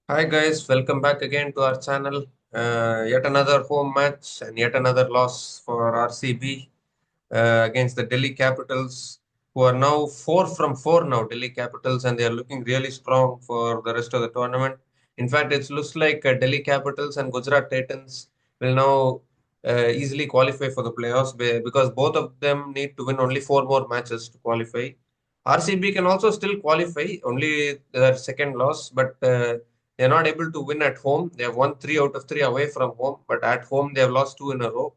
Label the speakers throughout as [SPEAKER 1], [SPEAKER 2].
[SPEAKER 1] Hi guys, welcome back again to our channel. Yet another home match and yet another loss for RCB against the Delhi Capitals, who are now 4 from 4 now, Delhi Capitals, and they are looking really strong for the rest of the tournament. In fact, it looks like Delhi Capitals and Gujarat Titans will now easily qualify for the playoffs because both of them need to win only 4 more matches to qualify. RCB can also still qualify, only their second loss, but they're not able to win at home. They have won 3 out of 3 away from home, but at home they have lost 2 in a row.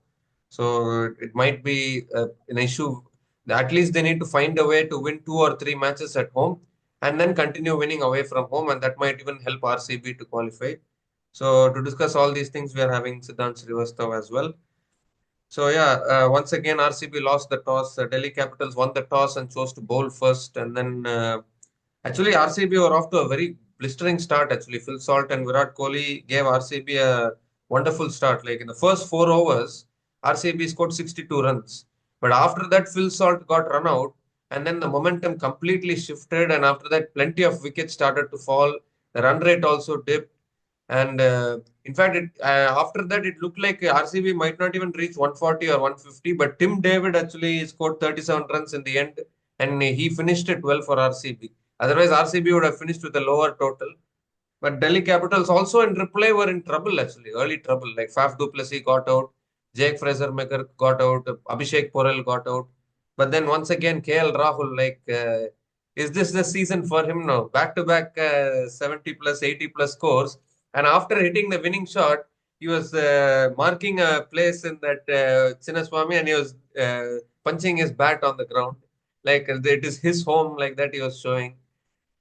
[SPEAKER 1] So it might be an issue. At least they need to find a way to win 2 or 3 matches at home and then continue winning away from home, and that might even help RCB to qualify. So to discuss all these things, we are having Siddhant Srivastav as well. So yeah, once again RCB lost the toss. Delhi Capitals won the toss and chose to bowl first, and then actually RCB were off to a very blistering start. Actually, Phil Salt and Virat Kohli gave RCB a wonderful start. Like in the first 4 overs, RCB scored 62 runs, but after that Phil Salt got run out, and then the momentum completely shifted, and after that plenty of wickets started to fall. The run rate also dipped. And in fact, after that, it looked like RCB might not even reach 140 or 150. But Tim David actually scored 37 runs in the end, and he finished it well for RCB. Otherwise, RCB would have finished with a lower total. But Delhi Capitals also in reply were in trouble actually, early trouble. Like Faf du Plessis got out, Jake Fraser-Maker got out, Abhishek Porel got out. But then once again, KL Rahul, is this the season for him now? Back to back 70 plus, 80 plus scores. And after hitting the winning shot, he was marking a place in that Chinnaswamy, and he was punching his bat on the ground. Like it is his home, like that he was showing.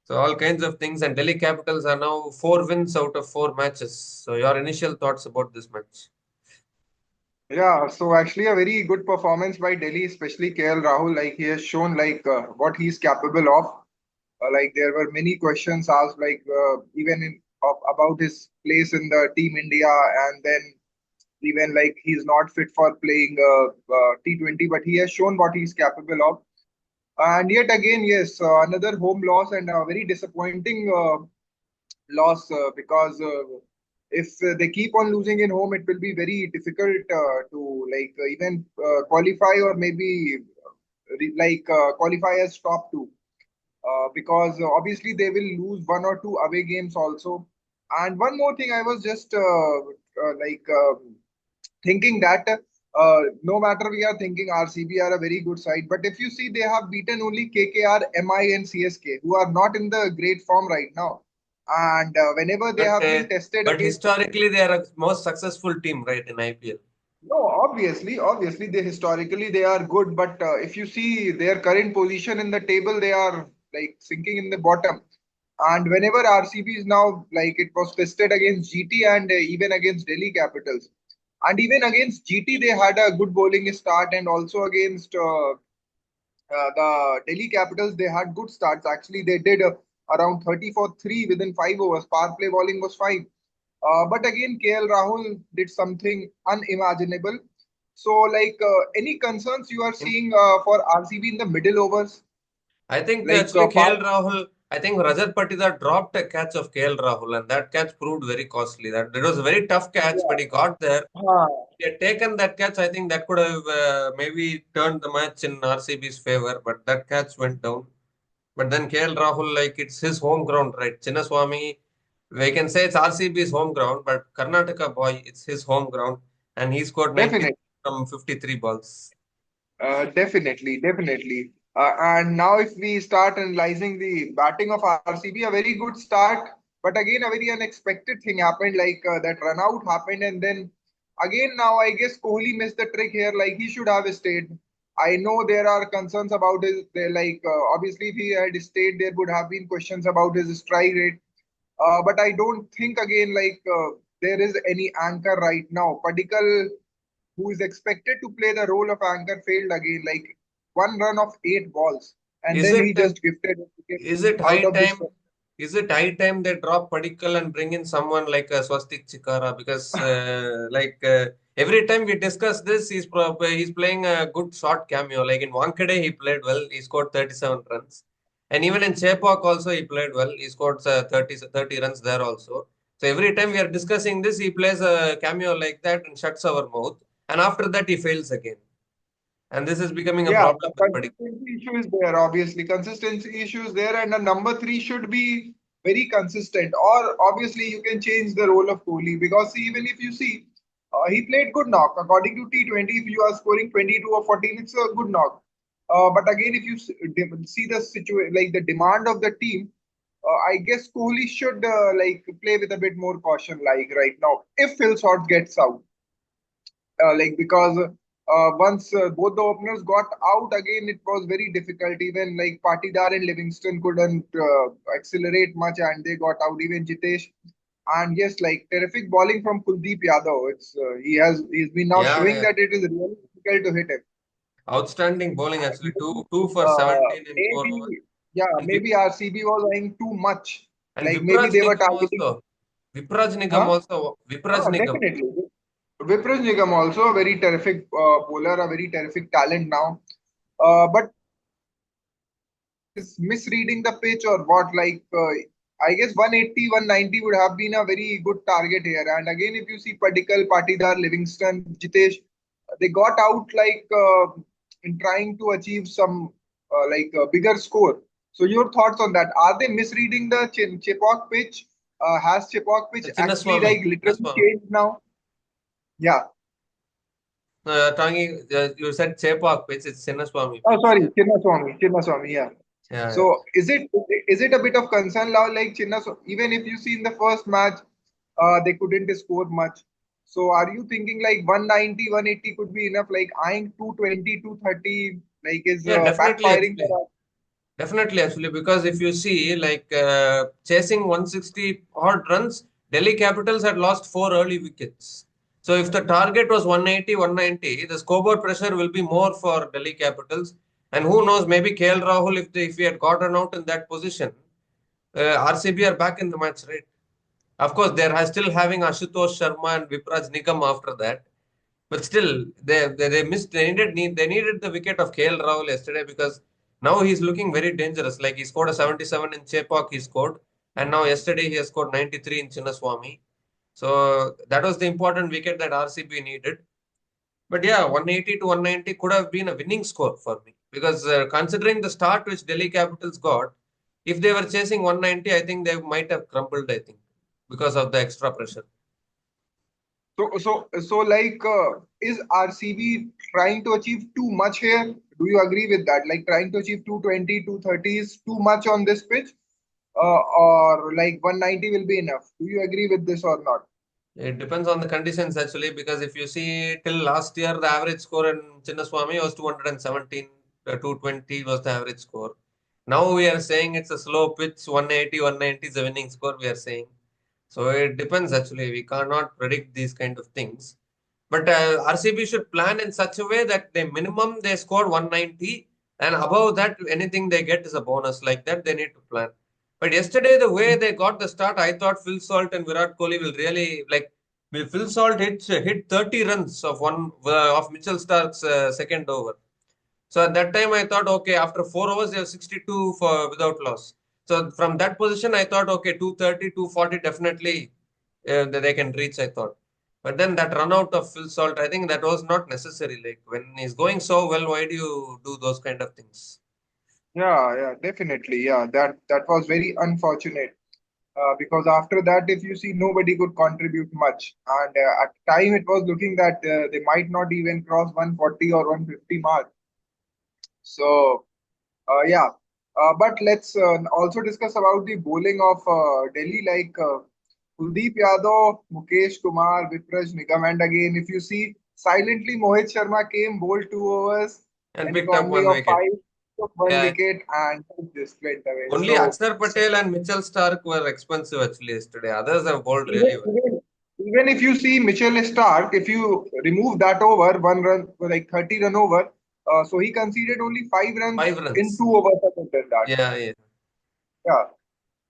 [SPEAKER 1] So all kinds of things, and Delhi Capitals are now 4 wins out of 4 matches. So your initial thoughts about this match?
[SPEAKER 2] Yeah, so actually a very good performance by Delhi, especially KL Rahul. Like he has shown what he's capable of. Like there were many questions asked, even about his place in the Team India, and then even like he's not fit for playing T20, but he has shown what he's capable of. And yet again, yes, another home loss and a very disappointing loss because if they keep on losing in home, it will be very difficult to even qualify or maybe qualify as top two because obviously they will lose one or two away games also. And one more thing, I was just thinking that no matter we are thinking RCB are a very good side, but if you see they have beaten only KKR, MI, and CSK, who are not in the great form right now. And whenever they
[SPEAKER 1] But
[SPEAKER 2] have been tested
[SPEAKER 1] but
[SPEAKER 2] against,
[SPEAKER 1] historically, they are a most successful team, right, in IPL.
[SPEAKER 2] no, obviously they historically they are good, but if you see their current position in the table, they are like sinking in the bottom. And whenever RCB is now like it was tested against GT and even against Delhi Capitals, and even against GT they had a good bowling start, and also against the Delhi Capitals they had good starts. Actually, they did around 30 for 3 within 5 overs. Power play bowling was 5. But again, KL Rahul did something unimaginable. So, any concerns you are
[SPEAKER 1] In,
[SPEAKER 2] seeing for RCB in the middle overs?
[SPEAKER 1] I think
[SPEAKER 2] Like,
[SPEAKER 1] actually
[SPEAKER 2] Power.
[SPEAKER 1] KL Rahul, I think Rajat Patidar dropped a catch of KL Rahul, and that catch proved very costly. That it was a very tough catch, but he
[SPEAKER 2] Yeah.
[SPEAKER 1] got there.
[SPEAKER 2] Huh.
[SPEAKER 1] If he had taken that catch, I think that could have maybe turned the match in RCB's favor. But that catch went down. But then KL Rahul, like it's his home ground, right? Chinnaswamy, we can say it's RCB's home ground, but Karnataka boy, it's his home ground, and he scored 90
[SPEAKER 2] Definitely.
[SPEAKER 1] from 53 balls.
[SPEAKER 2] Definitely. And now, if we start analyzing the batting of RCB, a very good start, but again, a very unexpected thing happened, that run out happened, and then again, now I guess Kohli missed the trick here, like he should have stayed. I know there are concerns about his, obviously, if he had stayed, there would have been questions about his strike rate. But I don't think again, there is any anchor right now. Padikkal, who is expected to play the role of anchor, failed again, like one run of 8 balls, and
[SPEAKER 1] Is
[SPEAKER 2] then
[SPEAKER 1] it
[SPEAKER 2] he just gifted a wicket
[SPEAKER 1] is it
[SPEAKER 2] out
[SPEAKER 1] high
[SPEAKER 2] of this.
[SPEAKER 1] time? Is it high time they drop Padikkal and bring in someone like Swastik Chikara? Because every time we discuss this, he's playing a good short cameo. Like in Wankhede, he played well. He scored 37 runs, and even in Chepauk also he played well. He scored 30 runs there also. So every time we are discussing this, he plays a cameo like that and shuts our mouth. And after that, he fails again. And this is becoming a
[SPEAKER 2] Yeah,
[SPEAKER 1] problem with Padikkal.
[SPEAKER 2] consistency issue is there, obviously. Consistency issue is there, and a number three should be very consistent. Or obviously, you can change the role of Kohli because even if you see, he played good knock. According to T20, if you are scoring 22 or 14, it's a good knock. But again, if you see the situation, like the demand of the team, I guess Kohli should like play with a bit more caution, like right now. If Phil Salt gets out, like because once both the openers got out again, it was very difficult. Even like Patidar and Livingston couldn't accelerate much, and they got out. Even Jitesh, and yes, like terrific bowling from Kuldeep Yadav. He's been now
[SPEAKER 1] Yeah,
[SPEAKER 2] showing
[SPEAKER 1] yeah.
[SPEAKER 2] that it is really difficult to hit him.
[SPEAKER 1] Outstanding bowling actually.
[SPEAKER 2] And
[SPEAKER 1] Two for 17 in 4 overs.
[SPEAKER 2] maybe yeah,
[SPEAKER 1] And
[SPEAKER 2] maybe RCB was eyeing too much. Like maybe
[SPEAKER 1] Vipraj
[SPEAKER 2] they were
[SPEAKER 1] Nigam
[SPEAKER 2] targeting,
[SPEAKER 1] also.
[SPEAKER 2] huh?
[SPEAKER 1] Vipraj
[SPEAKER 2] Oh,
[SPEAKER 1] Nigam.
[SPEAKER 2] definitely. Vipraj Nigam also a very terrific bowler, a very terrific talent now. But is misreading the pitch or what? Like, I guess 180, 190 would have been a very good target here. And again, if you see Padikkal, Patidar, Livingston, Jitesh, they got out like in trying to achieve some like bigger score. So your thoughts on that? Are they misreading the Chepauk pitch? Has Chepauk pitch actually like literally
[SPEAKER 1] Chinnaswamy.
[SPEAKER 2] changed now? Yeah.
[SPEAKER 1] You said Chepauk pitch, it's Chinnaswamy
[SPEAKER 2] Oh,
[SPEAKER 1] pitch.
[SPEAKER 2] sorry,
[SPEAKER 1] Yeah.
[SPEAKER 2] Chinnaswamy, yeah.
[SPEAKER 1] Yeah, yeah.
[SPEAKER 2] So is it a bit of concern now, like Chinnaswamy? Even if you see in the first match, they couldn't score much. So are you thinking like 190, 180 could be enough? Like eyeing 220, 230, like is
[SPEAKER 1] Yeah, definitely
[SPEAKER 2] backfiring
[SPEAKER 1] actually.
[SPEAKER 2] for us?
[SPEAKER 1] Definitely actually, because if you see like chasing 160 odd runs, Delhi Capitals had lost 4 early wickets. So if the target was 180, 190, the scoreboard pressure will be more for Delhi Capitals. And who knows, maybe KL Rahul, if he had gotten out in that position, RCB are back in the match, right? Of course, they are still having Ashutosh Sharma and Vipraj Nigam after that. But still, they missed. They needed the wicket of KL Rahul yesterday because now he's looking very dangerous. Like he scored a 77 in Chepauk, he scored, and now yesterday he has scored 93 in Chinnaswamy. So that was the important wicket that RCB needed. But yeah, 180 to 190 could have been a winning score for me because considering the start which Delhi Capitals got, if they were chasing 190, I think they might have crumbled. I think because of the extra pressure.
[SPEAKER 2] So like, is RCB trying to achieve too much here? Do you agree with that? Like trying to achieve 220, 230 is too much on this pitch? Or like 190 will be enough? Do you agree with this or not?
[SPEAKER 1] It depends on the conditions actually, because if you see till last year, the average score in Chinnaswamy was 217, 220 was the average score. Now we are saying it's a slow pitch, 180, 190 is the winning score, we are saying. So it depends actually. We cannot predict these kind of things. But RCB should plan in such a way that the minimum they score 190 and above that, anything they get is a bonus. Like that, they need to plan. But yesterday, the way they got the start, I thought Phil Salt and Virat Kohli will really like. Will Phil Salt hit 30 runs of one of Mitchell Stark's second over. So at that time, I thought, okay, after 4 overs, they have 62 for without loss. So from that position, I thought, okay, 230, 240 definitely that they can reach, I thought. But then that run out of Phil Salt, I think that was not necessary. Like when he's going so well, why do you do those kind of things?
[SPEAKER 2] Yeah, definitely. Yeah, that was very unfortunate. Because after that, if you see, nobody could contribute much, and at time it was looking that they might not even cross 140 or 150 mark. So yeah, but let's also discuss about the bowling of Delhi, like Kuldeep Yadav, Mukesh Kumar, Vipraj Nigam, and again, if you see, silently Mohit Sharma came, bowled 2 overs,
[SPEAKER 1] And
[SPEAKER 2] an
[SPEAKER 1] picked up
[SPEAKER 2] economy
[SPEAKER 1] one
[SPEAKER 2] of
[SPEAKER 1] wicket.
[SPEAKER 2] five, took one
[SPEAKER 1] Yeah,
[SPEAKER 2] wicket, and just went away.
[SPEAKER 1] only
[SPEAKER 2] So
[SPEAKER 1] Akshar Patel and Mitchell Stark were expensive actually yesterday. Others have bowled
[SPEAKER 2] even
[SPEAKER 1] really well.
[SPEAKER 2] even even if you see Mitchell Stark, if you remove that over, one run, like 30 run over, so he conceded only 5 runs
[SPEAKER 1] Five
[SPEAKER 2] in
[SPEAKER 1] runs.
[SPEAKER 2] 2 overs other than that.
[SPEAKER 1] Yeah, yeah.
[SPEAKER 2] Yeah.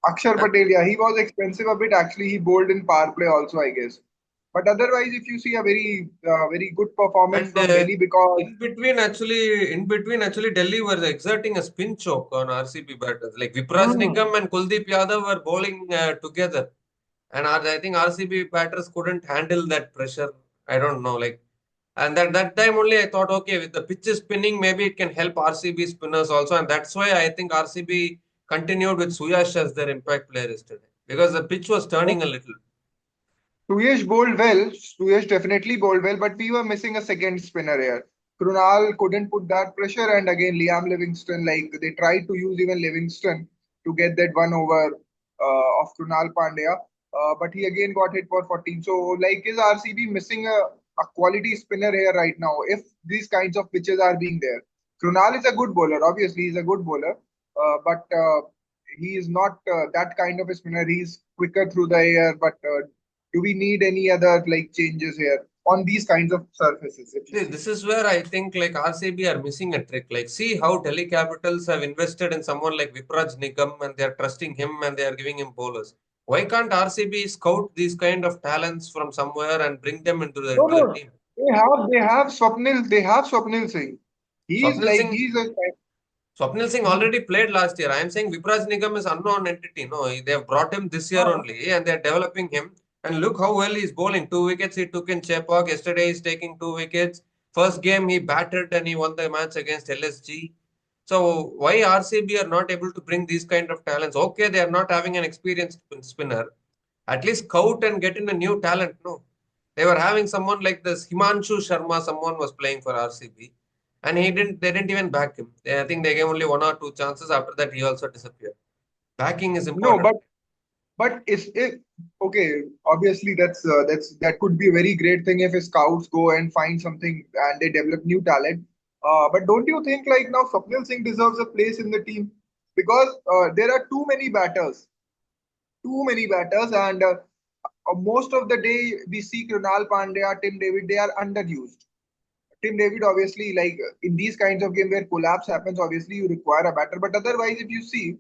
[SPEAKER 2] Akshar
[SPEAKER 1] Uh,
[SPEAKER 2] Patel, yeah, he was expensive a bit. Actually, he bowled in power play also, I guess. But otherwise, if you see a very good performance
[SPEAKER 1] And
[SPEAKER 2] from Delhi, because
[SPEAKER 1] in between, actually, Delhi was exerting a spin choke on RCB batters. Like Vipraj
[SPEAKER 2] hmm,
[SPEAKER 1] Nigam and Kuldeep Yadav were bowling together. And I think RCB batters couldn't handle that pressure. I don't know, like, and that time only I thought, okay, with the pitch is spinning, maybe it can help RCB spinners also, and that's why I think RCB continued with Suyash as their impact player yesterday because the pitch was turning a little.
[SPEAKER 2] Suyesh bowled well. Suyesh definitely bowled well, but we were missing a second spinner here. Krunal couldn't put that pressure, and again Liam Livingston, like they tried to use even Livingston to get that one over of Krunal Pandya, but he again got hit for 14. So, like, is RCB missing a quality spinner here right now? If these kinds of pitches are being there, Krunal is a good bowler. Obviously, he's a good bowler, but he is not that kind of a spinner. He's quicker through the air, but do we need any other like changes here on these kinds of surfaces if you
[SPEAKER 1] See,
[SPEAKER 2] see?
[SPEAKER 1] this is where I think like RCB are missing a trick. Like, see how Delhi Capitals have invested in someone like Vipraj Nigam and they are trusting him and they are giving him bowlers. Why can't RCB scout these kind of talents from somewhere and bring them
[SPEAKER 2] No,
[SPEAKER 1] into the
[SPEAKER 2] no,
[SPEAKER 1] team?
[SPEAKER 2] they have Swapnil Singh. He's
[SPEAKER 1] Swapnil
[SPEAKER 2] like
[SPEAKER 1] Singh
[SPEAKER 2] he's a
[SPEAKER 1] Swapnil Singh
[SPEAKER 2] hmm.
[SPEAKER 1] already played last year. I am saying Vipraj Nigam is unknown entity. No, they have brought him this year
[SPEAKER 2] uh,
[SPEAKER 1] only, and they are developing him. And look how well he's bowling. 2 wickets he took in Chepauk. Yesterday he's taking 2 wickets. First game he batted and he won the match against LSG. So why RCB are not able to bring these kind of talents? Okay, they are not having an experienced spinner. At least scout and get in a new talent. No, they were having someone like this Himanshu Sharma. Someone was playing for RCB, and he didn't. They didn't even back him. I think they gave only 1 or 2 chances. After that, he also disappeared. Backing is
[SPEAKER 2] No,
[SPEAKER 1] important.
[SPEAKER 2] but is it okay? Obviously, that could be a very great thing if scouts go and find something and they develop new talent. But don't you think like now Swapnil Singh deserves a place in the team because there are too many batters, and most of the day we see Krunal Pandya, Tim David, they are underused. Tim David, obviously, like in these kinds of games where collapse happens, obviously you require a batter. But otherwise, if you see,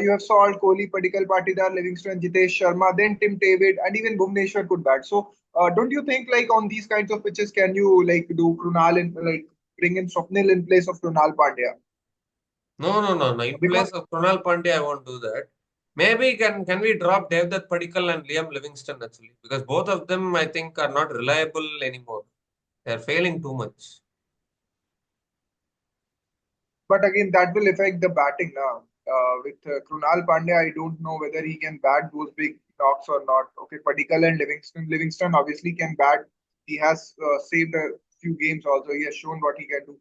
[SPEAKER 2] you have Salt, Kohli, Padikkal, Patidar, Livingston, Jitesh Sharma, then Tim David, and even Bhuvneshwar could bat. So, don't you think like on these kinds of pitches, can you like do Krunal and like bring in Swapnil in place of Krunal Pandya?
[SPEAKER 1] No, no, no, no. In
[SPEAKER 2] Because
[SPEAKER 1] place of Krunal Pandya, I won't do that. Maybe can we drop Devdutt Padikkal and Liam Livingston actually because both of them I think are not reliable anymore. They are failing too much.
[SPEAKER 2] But again, that will affect the batting now. With Krunal Pandya, I don't know whether he can bat those big knocks or not. Okay, Padikkal and Livingston obviously can bat. He has saved a few games also. He has shown what he can do.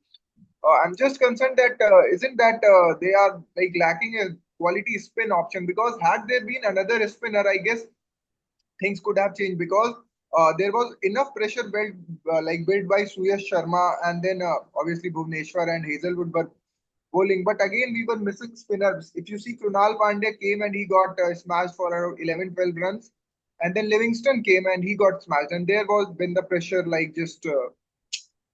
[SPEAKER 2] I'm just concerned that isn't that they are like lacking a quality spin option because had there been another spinner, I guess things could have changed because there was enough pressure built by Suyash Sharma and then obviously Bhuvneshwar and Hazelwood were bowling. But again, we were missing spinners. If you see, Krunal Pandya came and he got smashed for around 11, 12 runs. And then Livingston came and he got smashed. And there was when the pressure like just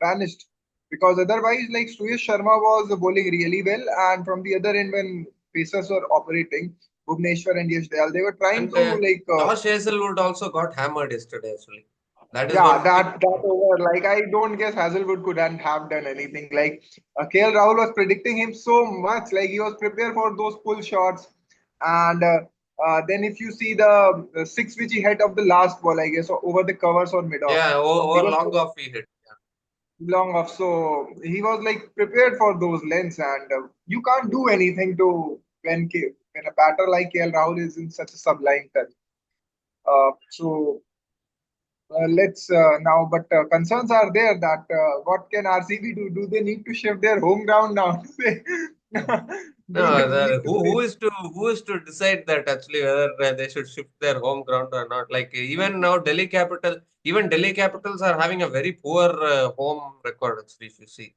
[SPEAKER 2] vanished. Because otherwise, like Suyash Sharma was bowling really well. And from the other end, when pacers were operating, Bhuvneshwar and Yash Dayal, they were trying
[SPEAKER 1] And
[SPEAKER 2] to like
[SPEAKER 1] Josh Hazelwood also got hammered yesterday actually. That is
[SPEAKER 2] yeah,
[SPEAKER 1] one big
[SPEAKER 2] that over. Like I don't guess Hazelwood couldn't have done anything. Like KL Rahul was predicting him so much. Like he was prepared for those pull shots, and then if you see the six which he hit of the last ball, I guess over the covers or mid off,
[SPEAKER 1] yeah
[SPEAKER 2] he
[SPEAKER 1] over
[SPEAKER 2] was
[SPEAKER 1] long off he hit.
[SPEAKER 2] long off. So he was like prepared for those lengths, and you can't do anything to when a batter like KL Rahul is in such a sublime touch. So let's now, but concerns are there that what can RCB do? Do they need to shift their home ground now? Do they
[SPEAKER 1] No,
[SPEAKER 2] need to play?
[SPEAKER 1] who is to decide that actually whether they should shift their home ground or not? Like even now even Delhi Capitals are having a very poor home record actually. If you see,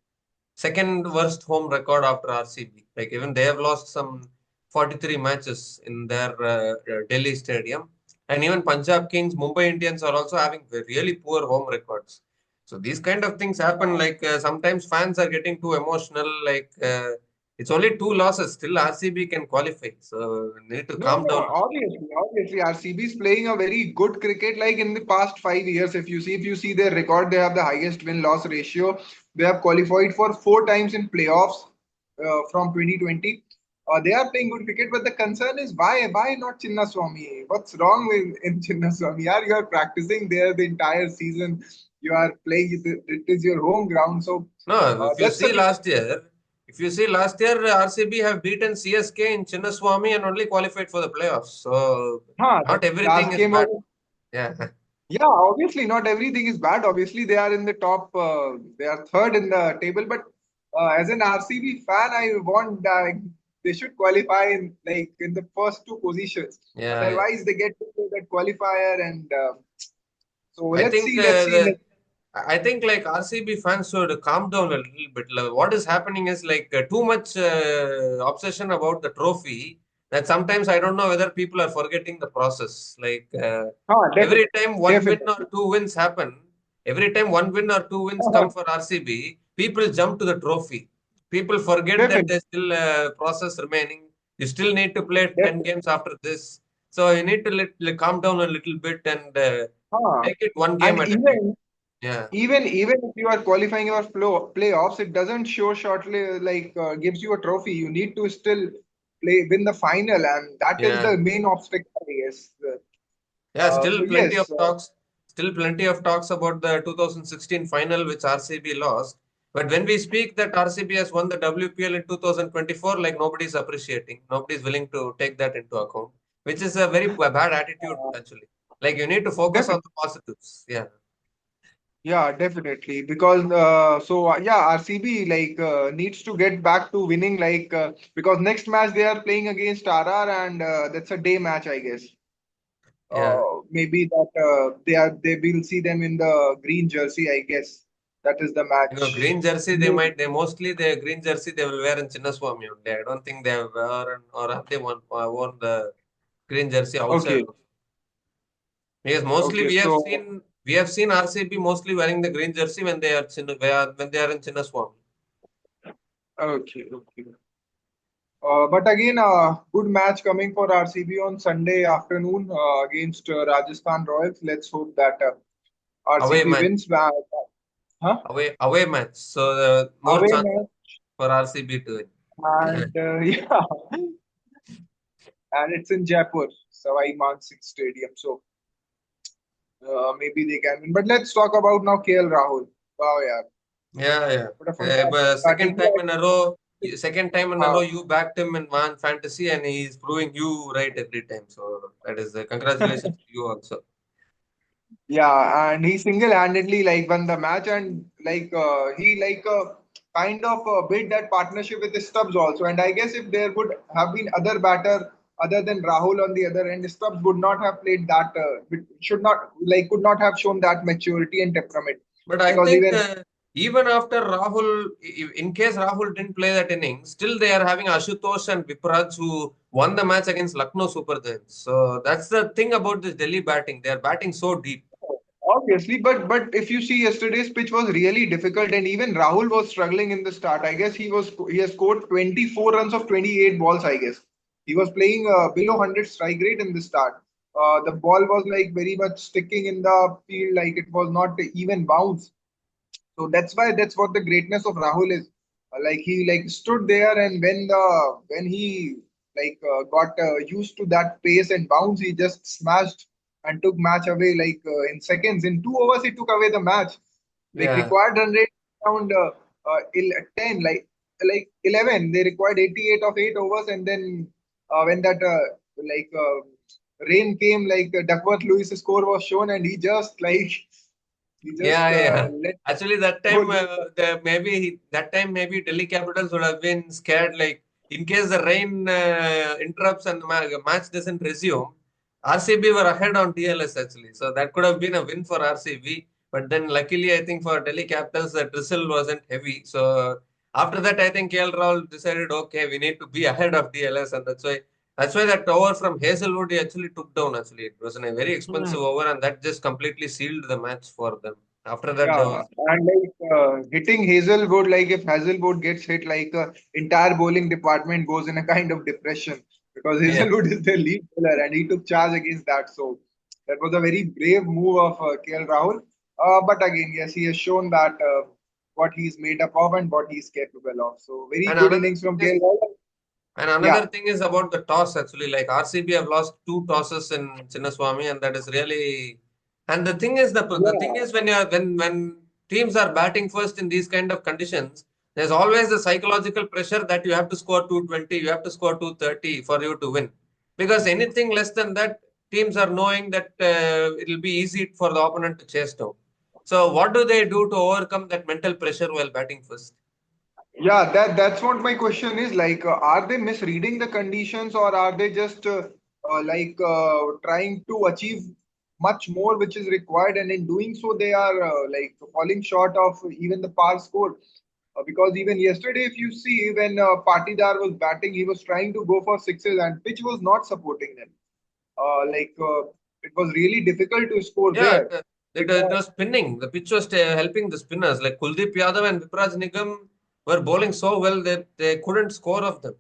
[SPEAKER 1] second worst home record after RCB. Like even they have lost some 43 matches in their Delhi stadium, and even Punjab Kings, Mumbai Indians are also having really poor home records. So these kind of things happen. Like sometimes fans are getting too emotional. Like it's only 2 losses. Still RCB can qualify. So need to
[SPEAKER 2] No,
[SPEAKER 1] calm
[SPEAKER 2] no,
[SPEAKER 1] down.
[SPEAKER 2] obviously, RCB is playing a very good cricket. Like in the past 5 years, if you see their record, they have the highest win-loss ratio. They have qualified for 4 times in playoffs from 2020. They are playing good cricket, but the concern is why not Chinnaswamy? What's wrong with in Chinnaswamy? Yeah, you are practicing there the entire season. You are playing it is your home ground, so
[SPEAKER 1] No, if you
[SPEAKER 2] that's a
[SPEAKER 1] see
[SPEAKER 2] big.
[SPEAKER 1] last year, if you see last year, RCB have beaten CSK in Chinnaswamy and only qualified for the playoffs. So
[SPEAKER 2] The
[SPEAKER 1] not everything
[SPEAKER 2] last
[SPEAKER 1] is
[SPEAKER 2] game
[SPEAKER 1] bad.
[SPEAKER 2] was.
[SPEAKER 1] Yeah,
[SPEAKER 2] Yeah, obviously, not everything is bad. Obviously, they are in the top, they are third in the table. But as an RCB fan, I want they should qualify in the first two positions.
[SPEAKER 1] yeah, yeah.
[SPEAKER 2] Otherwise, they get to play that qualifier, and so
[SPEAKER 1] I
[SPEAKER 2] let's
[SPEAKER 1] think
[SPEAKER 2] see, let's see.
[SPEAKER 1] I think like RCB fans should calm down a little bit. Like, what is happening is like too much obsession about the trophy that sometimes I don't know whether people are forgetting the process. Like every time one win or
[SPEAKER 2] Definitely,
[SPEAKER 1] two wins happen, every time one win or two wins come for RCB, people jump to the trophy. People forget that
[SPEAKER 2] definitely,
[SPEAKER 1] there's still a process remaining. You still need to play 10
[SPEAKER 2] definitely.
[SPEAKER 1] games after this. So you need to calm down a little bit and
[SPEAKER 2] Huh.
[SPEAKER 1] take it one game
[SPEAKER 2] And
[SPEAKER 1] at a time. Yeah.
[SPEAKER 2] even if you are qualifying your playoffs, it doesn't show shortly gives you a trophy. You need to still win the final, and that is
[SPEAKER 1] Yeah.
[SPEAKER 2] the main obstacle, I guess.
[SPEAKER 1] Yeah,
[SPEAKER 2] So
[SPEAKER 1] still plenty of
[SPEAKER 2] yes,
[SPEAKER 1] talks. Still plenty of talks about the 2016 final, which RCB lost. But when we speak that RCB has won the WPL in 2024, like nobody's appreciating. Nobody's willing to take that into account, which is a very bad attitude,
[SPEAKER 2] uh,
[SPEAKER 1] actually. Like you need to focus on
[SPEAKER 2] definitely,
[SPEAKER 1] the positives. Yeah.
[SPEAKER 2] yeah, definitely. Because yeah, RCB needs to get back to winning because next match they are playing against RR, and that's a day match, I guess.
[SPEAKER 1] Yeah.
[SPEAKER 2] Maybe that they will see them in the green jersey, I guess. That is the match.
[SPEAKER 1] Green jersey,
[SPEAKER 2] Maybe.
[SPEAKER 1] they mostly the green jersey they will wear in Chinnaswamy only. I don't think they have worn or have they worn the green jersey outside.
[SPEAKER 2] Okay.
[SPEAKER 1] Yes, mostly
[SPEAKER 2] Okay. So
[SPEAKER 1] we have seen RCB mostly wearing the green jersey when they are when they are in Chinnaswamy.
[SPEAKER 2] okay. Okay. But again, good match coming for RCB on Sunday afternoon against Rajasthan Royals. Let's hope that
[SPEAKER 1] Away
[SPEAKER 2] RCB
[SPEAKER 1] match,
[SPEAKER 2] wins. Huh?
[SPEAKER 1] away match. So more
[SPEAKER 2] Away
[SPEAKER 1] chances
[SPEAKER 2] match,
[SPEAKER 1] for RCB to win.
[SPEAKER 2] and yeah, and it's in Jaipur, Savai Mansingh Stadium. So maybe they can win. But let's talk about now KL Rahul. Wow, yeah,
[SPEAKER 1] Yeah, yeah.
[SPEAKER 2] what a fantastic
[SPEAKER 1] But
[SPEAKER 2] batting.
[SPEAKER 1] second time in a row, you backed him in one fantasy, and he's proving you right every time. So that is congratulations to you also.
[SPEAKER 2] Yeah, and he single-handedly won the match, and he kind of built that partnership with the Stubbs also. And I guess if there would have been other batter other than Rahul on the other end, Stubbs would not have played that. Should not could not have shown that maturity and temperament
[SPEAKER 1] But I
[SPEAKER 2] because
[SPEAKER 1] think
[SPEAKER 2] even.
[SPEAKER 1] even after Rahul, in case Rahul didn't play that inning, still they are having Ashutosh and Vipraj who won the match against Lucknow Super Giants. So that's the thing about this Delhi batting. They are batting so deep.
[SPEAKER 2] Obviously, but if you see yesterday's pitch was really difficult, and even Rahul was struggling in the start. I guess he has scored 24 runs of 28 balls. I guess he was playing below 100 strike rate in the start. The ball was very much sticking in the field, like it was not even bounce. So that's what the greatness of Rahul is. Like he stood there, and when he got used to that pace and bounce, he just smashed and took match away in seconds. In 2 overs, he took away the match. Like
[SPEAKER 1] Yeah,
[SPEAKER 2] required run rate around 10, 11. They required 88 of 8 overs, and then when that rain came, Duckworth Lewis's score was shown, and he just
[SPEAKER 1] yeah, yeah.
[SPEAKER 2] let
[SPEAKER 1] Actually, that
[SPEAKER 2] go.
[SPEAKER 1] time that time maybe Delhi Capitals would have been scared. Like in case the rain interrupts and the match doesn't resume, RCB were ahead on TLS actually. So that could have been a win for RCB. But then luckily, I think for Delhi Capitals, the drizzle wasn't heavy. So after that, I think KL Rahul decided, okay, we need to be ahead of TLS, and that's why that over from Hazelwood he actually took down. Actually, it was a very expensive
[SPEAKER 2] Hmm.
[SPEAKER 1] over, and that just completely sealed the match for them. After that, there
[SPEAKER 2] Yeah,
[SPEAKER 1] was
[SPEAKER 2] and hitting Hazelwood, like if Hazelwood gets hit, entire bowling department goes in a kind of depression because
[SPEAKER 1] yeah,
[SPEAKER 2] Hazelwood is their lead bowler and he took charge against that. So that was a very brave move of KL Rahul. But again, yes, he has shown that what he's made up of and what he's capable of. So very
[SPEAKER 1] and
[SPEAKER 2] good
[SPEAKER 1] another
[SPEAKER 2] innings
[SPEAKER 1] thing
[SPEAKER 2] from
[SPEAKER 1] is
[SPEAKER 2] KL Rahul.
[SPEAKER 1] And another
[SPEAKER 2] Yeah,
[SPEAKER 1] thing is about the toss actually. Like RCB have lost two tosses in Chinnaswamy, and that is really. And the thing
[SPEAKER 2] yeah.
[SPEAKER 1] is when teams are batting first in these kind of conditions, there's always the psychological pressure that you have to score 220, you have to score 230 for you to win. Because anything less than that, teams are knowing that it'll be easy for the opponent to chase down. So what do they do to overcome that mental pressure while batting first?
[SPEAKER 2] Yeah, that's what my question is. Like, are they misreading the conditions, or are they just trying to achieve much more, which is required, and in doing so, they are falling short of even the par score. Because even yesterday, if you see, when Patidar was batting, he was trying to go for sixes, and pitch was not supporting him. It was really difficult to score
[SPEAKER 1] Yeah,
[SPEAKER 2] there
[SPEAKER 1] it
[SPEAKER 2] because
[SPEAKER 1] was spinning. The pitch was helping the spinners. Like Kuldeep Yadav and Vipraj Nigam were bowling so well that they couldn't score of them.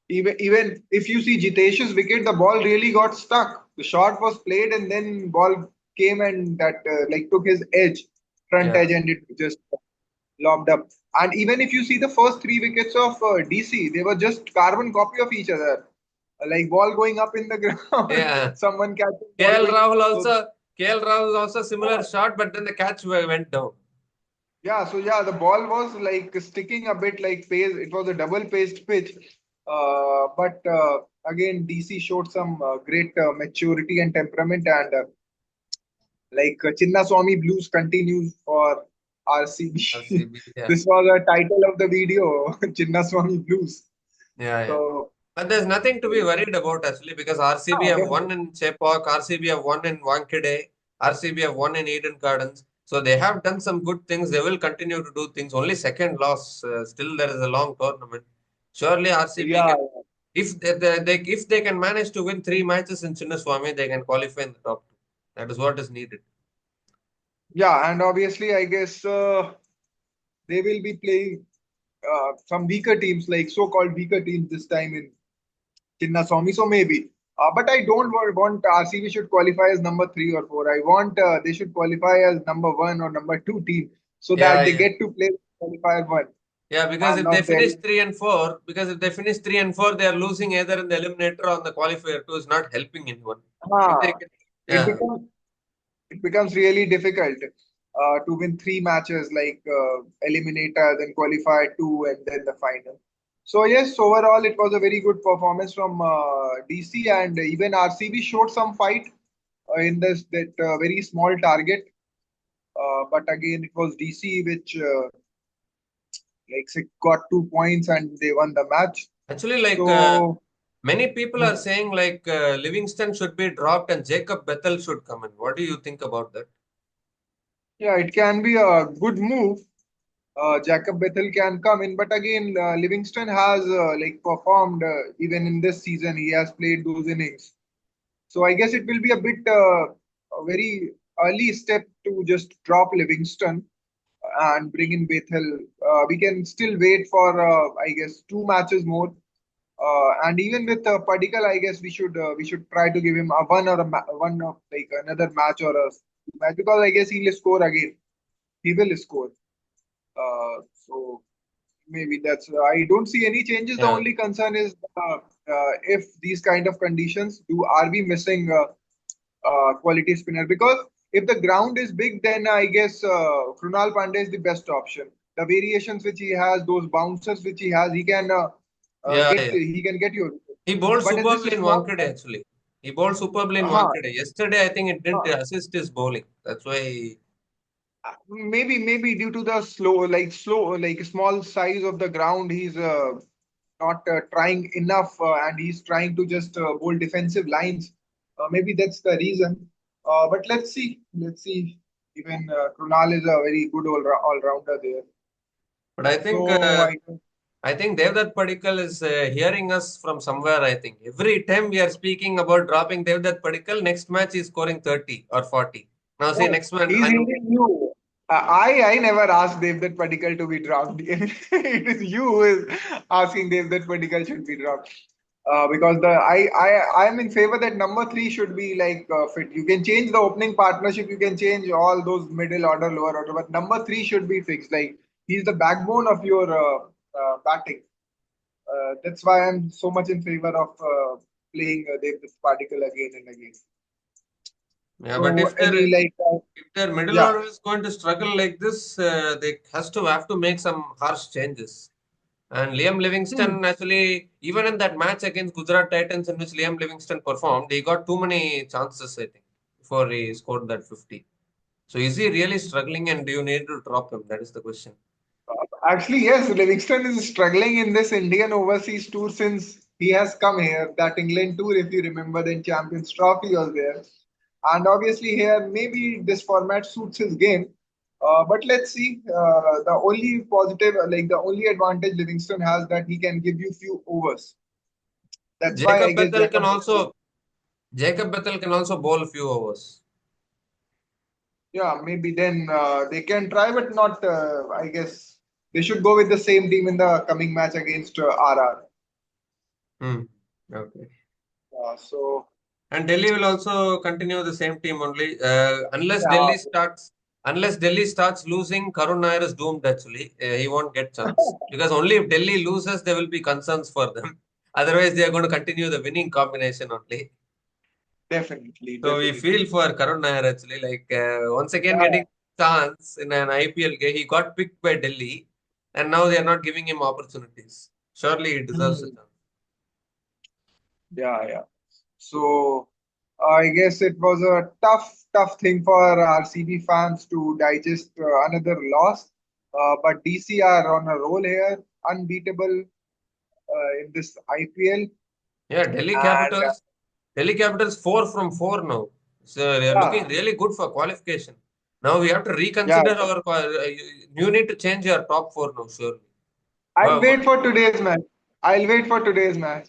[SPEAKER 2] even if you see Jitesh's wicket, the ball really got stuck. The shot was played, and then ball came and that took his edge, front
[SPEAKER 1] Yeah,
[SPEAKER 2] edge, and it just lobbed up. And even if you see the first three wickets of DC, they were just carbon copy of each other. Like ball going up in the ground,
[SPEAKER 1] yeah.
[SPEAKER 2] someone catching ball
[SPEAKER 1] KL
[SPEAKER 2] going.
[SPEAKER 1] Rahul
[SPEAKER 2] So
[SPEAKER 1] also KL Rahul also similar shot, but then the catch went down.
[SPEAKER 2] yeah, the ball was like sticking a bit like pace. It was a double paced pitch. But again, DC showed some great maturity and temperament, and Chinnaswamy Blues continues for RCB.
[SPEAKER 1] RCB, yeah,
[SPEAKER 2] This was a title of the video, Chinnaswamy Blues.
[SPEAKER 1] yeah.
[SPEAKER 2] So
[SPEAKER 1] But there's nothing to be worried about actually because RCB
[SPEAKER 2] yeah,
[SPEAKER 1] have won
[SPEAKER 2] definitely.
[SPEAKER 1] in Chepauk, RCB have won in Wankhede, RCB have won in Eden Gardens. So they have done some good things. They will continue to do things. Only second loss. Still, there is a long tournament. Surely RCB
[SPEAKER 2] Yeah,
[SPEAKER 1] can, if if they can manage to win three matches in Chinnaswamy, they can qualify in the top two. That is what is needed.
[SPEAKER 2] yeah, and obviously, I guess they will be playing some weaker teams, like so-called weaker teams this time in Chinnaswamy, so maybe. But I don't want RCB should qualify as number three or four. I want they should qualify as number one or number two team so
[SPEAKER 1] Yeah,
[SPEAKER 2] that they
[SPEAKER 1] yeah.
[SPEAKER 2] get to play qualifier one
[SPEAKER 1] Yeah, because
[SPEAKER 2] and
[SPEAKER 1] if they
[SPEAKER 2] not
[SPEAKER 1] finish
[SPEAKER 2] the
[SPEAKER 1] 3 and 4, because if they finish 3 and 4, they are losing either in the eliminator or on the qualifier too. Is not helping anyone. If they
[SPEAKER 2] ah,
[SPEAKER 1] can,
[SPEAKER 2] it
[SPEAKER 1] yeah,
[SPEAKER 2] becomes it becomes really difficult to win three matches like eliminator, then qualify two, and then the final. So yes, overall it was a very good performance from DC, and even RCB showed some fight in this that very small target. But again, it was DC which got 2 points and they won the match.
[SPEAKER 1] actually,
[SPEAKER 2] So
[SPEAKER 1] many people are
[SPEAKER 2] hmm,
[SPEAKER 1] saying Livingston should be dropped and Jacob Bethel should come in. What do you think about that?
[SPEAKER 2] yeah, it can be a good move. Jacob Bethel can come in, but again, Livingston has performed even in this season. He has played those innings, so I guess it will be a bit a very early step to just drop Livingston and bring in Bethel. We can still wait for I guess 2 matches more. And even with Padikkal, I guess we should try to give him a one or one of like another match or a match because I guess he'll score again. He will score. So maybe that's. I don't see any changes. The
[SPEAKER 1] Yeah.
[SPEAKER 2] only concern is if these kind of conditions do are we missing quality spinner? Because if the ground is big, then I guess Krunal Pandey is the best option. The variations which he has, those bouncers which he has,
[SPEAKER 1] Yeah, yeah.
[SPEAKER 2] he can get you.
[SPEAKER 1] He bowled
[SPEAKER 2] But in this
[SPEAKER 1] superbly in
[SPEAKER 2] small,
[SPEAKER 1] Wankhede actually. He bowled superbly in
[SPEAKER 2] uh,
[SPEAKER 1] Wankhede. Yesterday, I think it didn't
[SPEAKER 2] uh,
[SPEAKER 1] assist his bowling. That's why.
[SPEAKER 2] maybe due to the slow like small size of the ground, he's not trying enough, and he's trying to just bowl defensive lines. Maybe that's the reason. But let's see. Let's see. Even Krunal is a very good all rounder there.
[SPEAKER 1] But I think
[SPEAKER 2] So I
[SPEAKER 1] I think Devdutt Padikkal is hearing us from somewhere. I think every time we are speaking about dropping Devdutt Padikkal, next match is scoring 30 or 40. Now see
[SPEAKER 2] oh,
[SPEAKER 1] next one
[SPEAKER 2] he's
[SPEAKER 1] when
[SPEAKER 2] hearing you. I never asked Devdutt Padikkal to be dropped. It is you who is asking Devdutt Padikkal should be dropped. Because I am in favor that number three should be fit. You can change the opening partnership, you can change all those middle order, lower order, but number three should be fixed. Like he's the backbone of your batting. That's why I'm so much in favor of playing Dev Particle again and again.
[SPEAKER 1] Yeah, but
[SPEAKER 2] So any like
[SPEAKER 1] if their middle
[SPEAKER 2] yeah.
[SPEAKER 1] order is going to struggle like this, they have to make some harsh changes. And Liam
[SPEAKER 2] Hmm.
[SPEAKER 1] Livingston actually, even in that match against Gujarat Titans in which Liam Livingston performed, he got too many chances, I think, before he scored that 50. So is he really struggling and do you need to drop him? That is the question.
[SPEAKER 2] Actually, yes, Livingston is struggling in this Indian overseas tour since he has come here. That England tour, if you remember, then Champions Trophy was there. And obviously, here maybe this format suits his game. But let's see. The only positive, like the only advantage Livingston has that he can give you few overs. That's why I
[SPEAKER 1] Jacob
[SPEAKER 2] guess
[SPEAKER 1] Bethel
[SPEAKER 2] Jacob.
[SPEAKER 1] can also Jacob Bethel can also bowl a few overs.
[SPEAKER 2] Yeah, maybe then they can try, but not. I guess they should go with the same team in the coming match against RR.
[SPEAKER 1] Hmm. Okay.
[SPEAKER 2] So
[SPEAKER 1] And Delhi will also continue the same team only.
[SPEAKER 2] yeah,
[SPEAKER 1] Unless Delhi starts losing, Karun Nair is doomed actually. He won't get chance. Because only if Delhi loses, there will be concerns for them. Otherwise, they are going to continue the winning combination only.
[SPEAKER 2] definitely,
[SPEAKER 1] So we feel
[SPEAKER 2] definitely.
[SPEAKER 1] for Karun Nair actually, like once again
[SPEAKER 2] Yeah.
[SPEAKER 1] getting chance in an IPL game. He got picked by Delhi, and now they are not giving him opportunities. Surely he deserves a
[SPEAKER 2] Hmm.
[SPEAKER 1] chance.
[SPEAKER 2] Yeah, yeah. So I guess it was a tough thing for RCB fans to digest another loss. But DC are on a roll here, unbeatable in this IPL.
[SPEAKER 1] Yeah,
[SPEAKER 2] And
[SPEAKER 1] Delhi Capitals 4 from 4 now. So they are looking
[SPEAKER 2] yeah,
[SPEAKER 1] really good for qualification. Now we have to
[SPEAKER 2] yeah.
[SPEAKER 1] reconsider our. You need to change your top four now, surely.
[SPEAKER 2] I'll
[SPEAKER 1] What?
[SPEAKER 2] wait for today's match. I'll wait for today's match.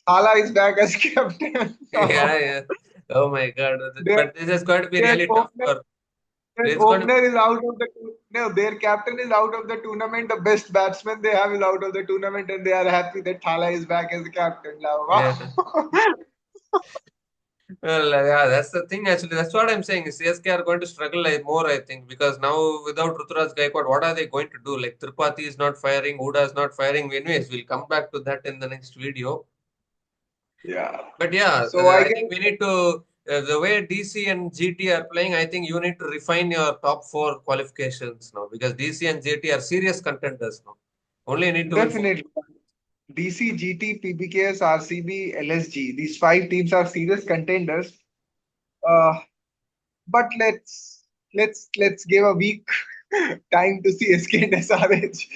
[SPEAKER 2] Hala is back as captain.
[SPEAKER 1] Yeah, yeah. Oh my God.
[SPEAKER 2] their,
[SPEAKER 1] But this is going to be
[SPEAKER 2] their
[SPEAKER 1] really tough
[SPEAKER 2] opener
[SPEAKER 1] for.
[SPEAKER 2] Their
[SPEAKER 1] It's going to.
[SPEAKER 2] opener is out of the no, their captain is out of the tournament. The best batsman they have is out of the tournament, and they are happy that Thala is back as the captain. Now,
[SPEAKER 1] Yeah.
[SPEAKER 2] wow.
[SPEAKER 1] Well, yeah, that's the thing actually. That's what I'm saying. CSK are going to struggle like more, I think, because now without Ruturaj Gaikwad, what are they going to do? Like Tripathi is not firing, Huda is not firing. Anyways, we'll come back to that in the next video.
[SPEAKER 2] Yeah.
[SPEAKER 1] But yeah,
[SPEAKER 2] So I
[SPEAKER 1] I
[SPEAKER 2] guess
[SPEAKER 1] think we need to, the way DC and GT are playing, I think you need to refine your top four qualifications now because DC and GT are serious contenders now. Only need to win four.
[SPEAKER 2] definitely DC, GT, PBKS, RCB, LSG. These five teams are serious contenders. Uh, but let's give a week time to CSK and SRH.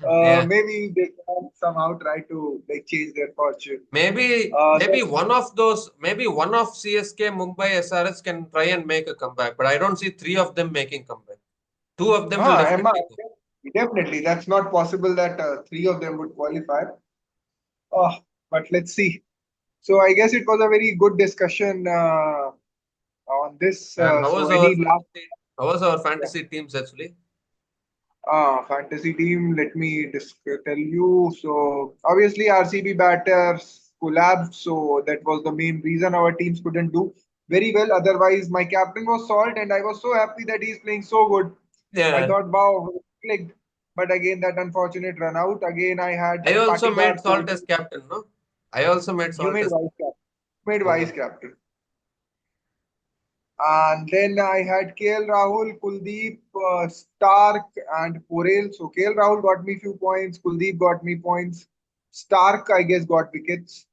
[SPEAKER 1] Yeah.
[SPEAKER 2] Maybe they can somehow try to like change their fortune.
[SPEAKER 1] Maybe
[SPEAKER 2] Then
[SPEAKER 1] one of those, maybe one of CSK, Mumbai, SRS can try and make a comeback, but I don't see three of them making comeback. Two of them will
[SPEAKER 2] Emma,
[SPEAKER 1] definitely go.
[SPEAKER 2] definitely. That's not possible that three of them would qualify. Oh, but let's see. So I guess it was a very good discussion on this.
[SPEAKER 1] And
[SPEAKER 2] So any last
[SPEAKER 1] how was our
[SPEAKER 2] yeah,
[SPEAKER 1] fantasy teams actually?
[SPEAKER 2] fantasy team? Let me tell you. So obviously RCB batters collapsed. So that was the main reason our teams couldn't do very well. Otherwise, my captain was Salt, and I was so happy that he's playing so good. I
[SPEAKER 1] Yeah.
[SPEAKER 2] thought, wow, clicked. But again, that unfortunate run out. Again, I had
[SPEAKER 1] I also made
[SPEAKER 2] Patidar,
[SPEAKER 1] Salt
[SPEAKER 2] Kohli.
[SPEAKER 1] as captain, no? I also made
[SPEAKER 2] You
[SPEAKER 1] Salt
[SPEAKER 2] made
[SPEAKER 1] as
[SPEAKER 2] vice captain. Made
[SPEAKER 1] captain.
[SPEAKER 2] vice captain. And then I had KL Rahul, Kuldeep, Stark, and Porel. So KL Rahul got me few points. Kuldeep got me points. Stark, I guess, got wickets.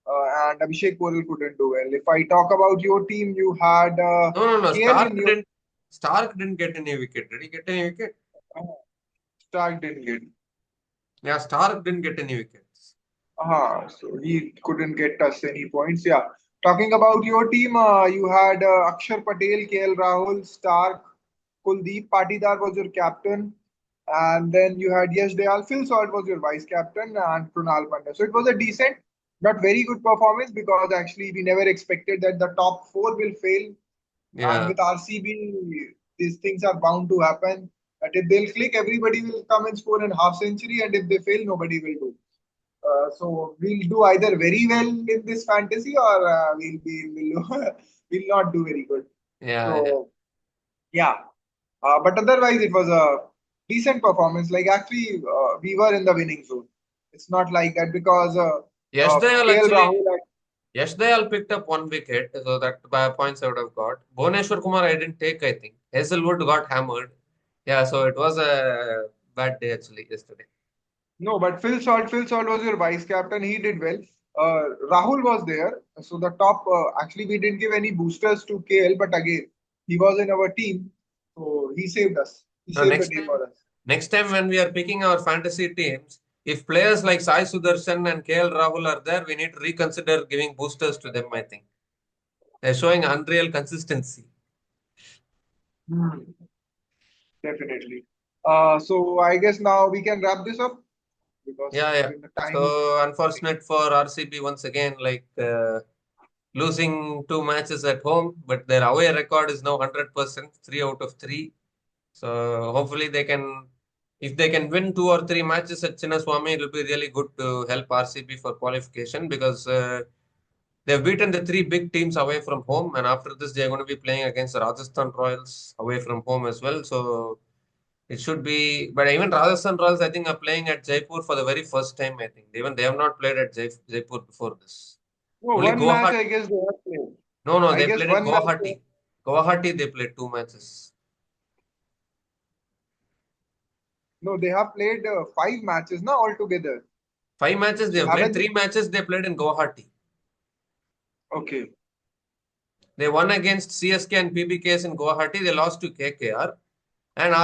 [SPEAKER 2] And Abhishek Porel couldn't do well. If I talk about your team, you had
[SPEAKER 1] No, no, no.
[SPEAKER 2] KL in your.
[SPEAKER 1] Stark didn't get any wicket. Did he get any wicket?
[SPEAKER 2] Uh, Stark didn't get.
[SPEAKER 1] Yeah, Stark didn't get any wickets.
[SPEAKER 2] So he couldn't get us any points. Yeah. Talking about your team, you had Akshar Patel, KL Rahul, Stark, Kuldeep Patidar was your captain, and then you had Yash Dayal, Phil Salt was your vice captain, and Krunal Pandya. So it was a decent, not very good performance because actually we never expected that the top four will fail. And
[SPEAKER 1] Yeah,
[SPEAKER 2] with RCB, these things are bound to happen. That if they'll click, everybody will come and score in half century, and if they fail, nobody will do. So we'll do either very well in this fantasy or we'll not do very good.
[SPEAKER 1] yeah, yeah.
[SPEAKER 2] So yeah, but otherwise it was a decent performance. Like actually, we were in the winning zone. It's not like that because
[SPEAKER 1] Yes, they all
[SPEAKER 2] KL
[SPEAKER 1] actually.
[SPEAKER 2] Rahul.
[SPEAKER 1] Yes, they all picked up one wicket, so that by points I would have got. Bhuvneshwar Kumar I didn't take, I think. Hazelwood got hammered. Yeah, so it was a bad day actually yesterday.
[SPEAKER 2] No, but Phil Salt was your vice captain. He did well. Rahul was there. So the top, actually, we didn't give any boosters to KL, but again, he was in our team. So he saved us. He
[SPEAKER 1] Now
[SPEAKER 2] saved the day for us.
[SPEAKER 1] next time when we are picking our fantasy teams, if players like Sai Sudarshan and KL Rahul are there, we need to reconsider giving boosters to them, I think. They're showing unreal consistency.
[SPEAKER 2] Hmm, definitely. So I guess now we can wrap this up because
[SPEAKER 1] Yeah, yeah.
[SPEAKER 2] even the time is.
[SPEAKER 1] So unfortunate for RCB once again, like losing two matches at home, but their away record is now 100%, 3 out of 3. So hopefully they can, if they can win 2 or 3 matches at Chinnaswamy, it will be really good to help RCB for qualification because they've beaten the three big teams away from home, and after this they're going to be playing against the Rajasthan Royals away from home as well. So it should be, but even Rajasthan Royals, I think, are playing at Jaipur for the very first time. I think even they have not played at Jaipur before this.
[SPEAKER 2] No,
[SPEAKER 1] Only
[SPEAKER 2] one match
[SPEAKER 1] Guwahati.
[SPEAKER 2] I guess they have played.
[SPEAKER 1] No, no,
[SPEAKER 2] I
[SPEAKER 1] they
[SPEAKER 2] guess
[SPEAKER 1] played in
[SPEAKER 2] one match.
[SPEAKER 1] Guwahati. Guwahati, they played 2 matches.
[SPEAKER 2] No, they have played 5 matches now altogether.
[SPEAKER 1] 5 matches they
[SPEAKER 2] So
[SPEAKER 1] have played.
[SPEAKER 2] haven't they?
[SPEAKER 1] 3 matches they played in Guwahati.
[SPEAKER 2] Okay.
[SPEAKER 1] They won against CSK and PBKs in Guwahati. They lost to KKR. And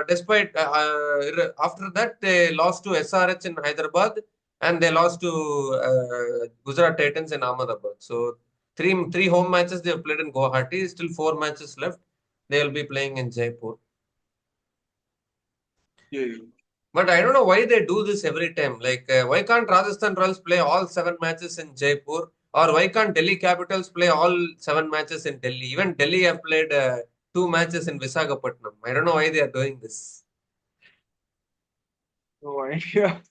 [SPEAKER 1] despite after that, they lost to SRH in Hyderabad and they lost to Gujarat Titans in Ahmedabad. So three home matches they have played in Guwahati. Still 4 matches left. They will be playing in Jaipur.
[SPEAKER 2] Yeah.
[SPEAKER 1] But I don't know why they do this every time. Like, why can't Rajasthan Royals play all 7 matches in Jaipur? Or why can't Delhi Capitals play all 7 matches in Delhi? Even Delhi have played 2 matches in Visakhapatnam. I don't know why they are doing this.
[SPEAKER 2] No idea.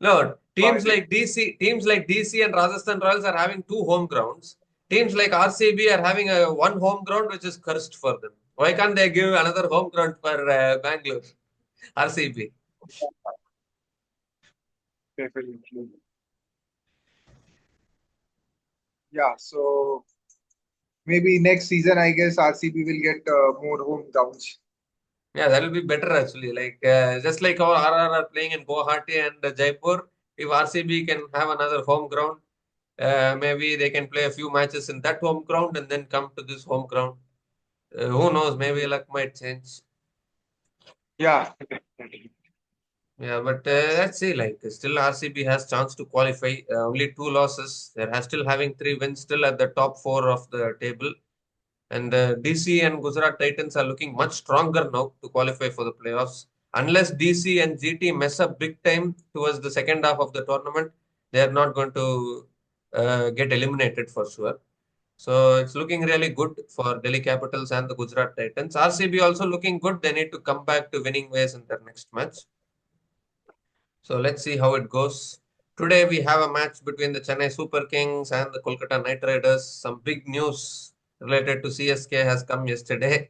[SPEAKER 1] No,
[SPEAKER 2] Why
[SPEAKER 1] teams like DC and Rajasthan Royals are having two home grounds. Teams like RCB are having a one home ground which is cursed for them. Why can't they give another home ground for Bangalore, RCB?
[SPEAKER 2] Definitely. Yeah. So maybe next season, I guess RCB will get more home grounds.
[SPEAKER 1] Yeah, that will be better actually. Like just like our RR are playing in Guwahati and Jaipur, if RCB can have another home ground, maybe they can play a few matches in that home ground and then come to this home ground. Who knows? Maybe luck might change.
[SPEAKER 2] Yeah. Definitely.
[SPEAKER 1] Yeah, but let's see. Like still, RCB has chance to qualify. Only 2 losses. They're still having 3 wins, still at the top four of the table. And DC and Gujarat Titans are looking much stronger now to qualify for the playoffs. Unless DC and GT mess up big time towards the second half of the tournament, they are not going to get eliminated for sure. So it's looking really good for Delhi Capitals and the Gujarat Titans. RCB also looking good. They need to come back to winning ways in their next match. So let's see how it goes. Today we have a match between the Chennai Super Kings and the Kolkata Knight Riders. Some big news related to CSK has come yesterday.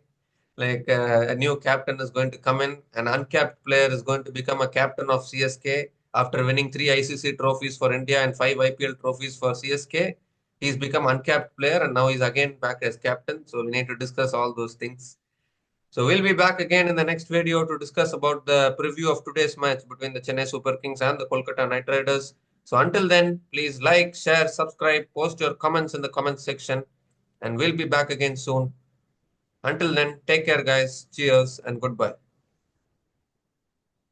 [SPEAKER 1] Like a new captain is going to come in, an uncapped player is going to become a captain of CSK after winning 3 ICC trophies for India and 5 IPL trophies for CSK. He's become uncapped player and now he's again back as captain. So we need to discuss all those things. So we'll be back again in the next video to discuss about the preview of today's match between the Chennai Super Kings and the Kolkata Knight Riders. So until then, please like, share, subscribe, post your comments in the comment section, and we'll be back again soon. Until then, take care, guys. Cheers and goodbye.